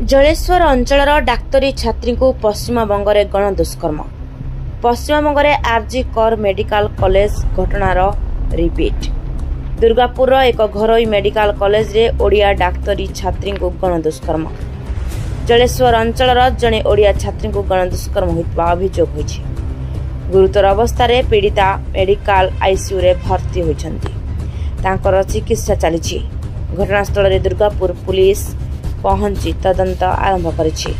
जलेश्वर अंचल डाक्तरी छात्री को पश्चिमबंग में गण दुष्कर्म। पश्चिमबंग में आरजी कर मेडिकल कॉलेज घटनार रिपीट। दुर्गापुर एक घरोई मेडिकल कॉलेज रे ओडिया डाक्तरी छात्री को गण दुष्कर्म। जलेश्वर अंचल जड़े ओडिया छात्री को गण दुष्कर्म होता अभियोग होइछि। गुरुतर अवस्था रे पीड़िता मेडिकल आईसीयू रे भर्ती होइछन्ति। तांकर चिकित्सा चली। घटनास्थल रे दुर्गापुर पुलिस पहुंची तदंत आरंभ करिछि।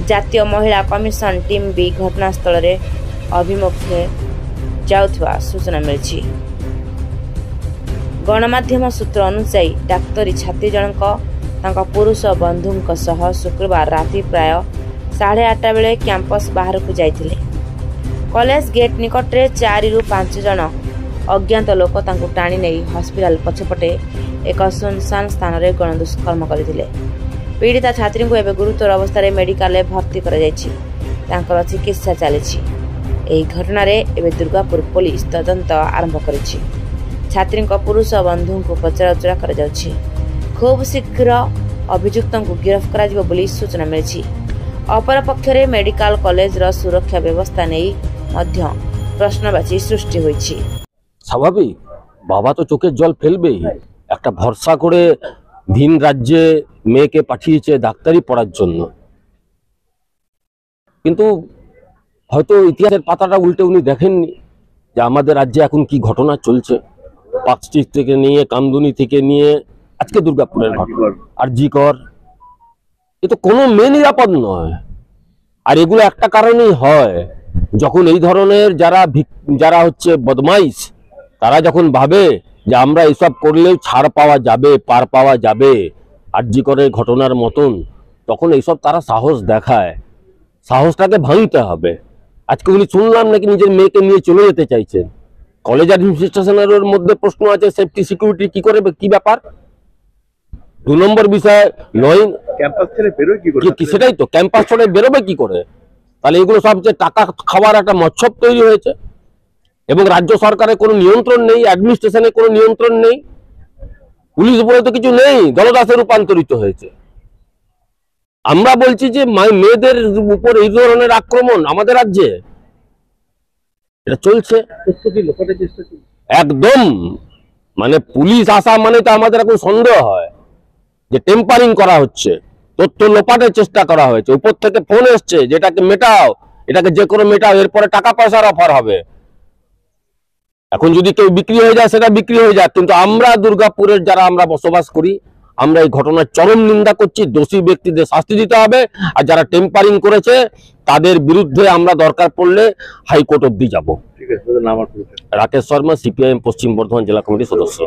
जातीय महिला कमिशन टीम भी घटनास्थल रे अभिमुखे जाउथवा सूचना मिली। गणमाध्यम सूत्र अनुसार डाक्तरी छात्री जनक तांका पुरुष बंधुंक सह शुक्रवार राति प्राय 8:30 बेले कैंपस बाहर को जाइथिले। कॉलेज गेट निकट रे 4 ରୁ 5 जन अज्ञात लोक तांको टाणी नहीं हॉस्पिटल पछपटे एक सुनसान स्थान रे गण दुष्कर्म करथिले। पीड़िता छात्री को एवं गुरुतर अवस्था रे मेडिकल में भर्ती कर चिकित्सा चली। घटना रे एवं दुर्गापुर पुलिस तदंत आरंभ करिछि। छात्री पुरुष बंधु को पचराउचरा कर जाउछि। खूब शीघ्र अभियुक्त को गिरफ्त करा बोली सूचना मिली। अपर पक्षरे मेडिकल कॉलेज रो सुरक्षा व्यवस्था नहीं मध्य प्रश्नवाची सृष्टि होइछि। स्वाभाविक बाबा तो चोखे जल फेलबे ही। एक भरसा करे ভিন রাজ্যে মেয়েকে পাঠিয়েছে ডাক্তারি পড়ার জন্য, কিন্তু হয়তো ইতিহাসের পাতাটা উল্টে উনি দেখেননি যে আমাদের রাজ্যে এখন কি ঘটনা চলছে। পার্কস্ট্রিট থেকে নিয়ে কামদুনি থেকে নিয়ে আজকে দুর্গাপুরের ঘটনা আর জি কর, এ তো কোনো মেয়ে নিরাপদ নয়। আর এগুলো একটা কারণেই হয়, যখন এই ধরনের যারা হচ্ছে বদমাইশ তারা যখন ভাবে যে আমরা এসব করলেও ছাড় পাওয়া যাবে, পার পাওয়া যাবে আরজি করের ঘটনার মতন, তখন এইসব তারা সাহস দেখায়। সাহসটাকে ভাঙতে হবে। আজকে উনি শুনলাম নাকি নিজের মেয়েকে নিয়ে চলে যেতে চাইছেন। কলেজ অ্যাডমিনিস্ট্রেশনের মধ্যে প্রশ্ন আছে, সেফটি সিকিউরিটি কি করে, কি ব্যাপার। 2 নম্বর বিষয় নয় ক্যাম্পাস ছেড়ে বেরোয় কি করে, সেটাই তো, ক্যাম্পাস ছেড়ে বেরোবে কি করে। তাহলে এগুলো সবচেয়ে টাকা খাওয়ার একটা মৎসব তৈরি হয়েছে এবং রাজ্য সরকারের কোনো নিয়ন্ত্রণ নেই, অ্যাডমিনিস্ট্রেশনের কোনো নিয়ন্ত্রণ নেই, পুলিশ বলে তো কিছু নেই, দলদাসে রূপান্তরিত হয়েছে। আমরা বলছি যে মেয়েদের উপর এই ধরনের আক্রমণ আমাদের রাজ্যে এটা চলছে একদম। মানে পুলিশ আসা মানে তো আমাদের এখন সন্দেহ হয় যে টেম্পারিং করা হচ্ছে, তথ্য লোপাটের চেষ্টা করা হয়েছে। উপর থেকে ফোন এসছে যে এটাকে মেটাও, এটাকে যে কোনো মেটাও, এরপরে টাকা পয়সার অফার হবে। এখন যদি কেউ বিক্রি হয়ে যায় সেটা বিক্রি হয়ে যায়, কিন্তু আমরা দুর্গাপুরের যারা আমরা বসবাস করি আমরা এই ঘটনার চরম নিন্দা করছি। দোষী ব্যক্তিদের শাস্তি দিতে হবে, আর যারা টেম্পারিং করেছে তাদের বিরুদ্ধে আমরা দরকার পড়লে হাইকোর্ট অব্দি যাব। ঠিক আছে, রাকেশ শর্মা, সিপিআইএম পশ্চিম বর্ধমান জেলা কমিটির সদস্য।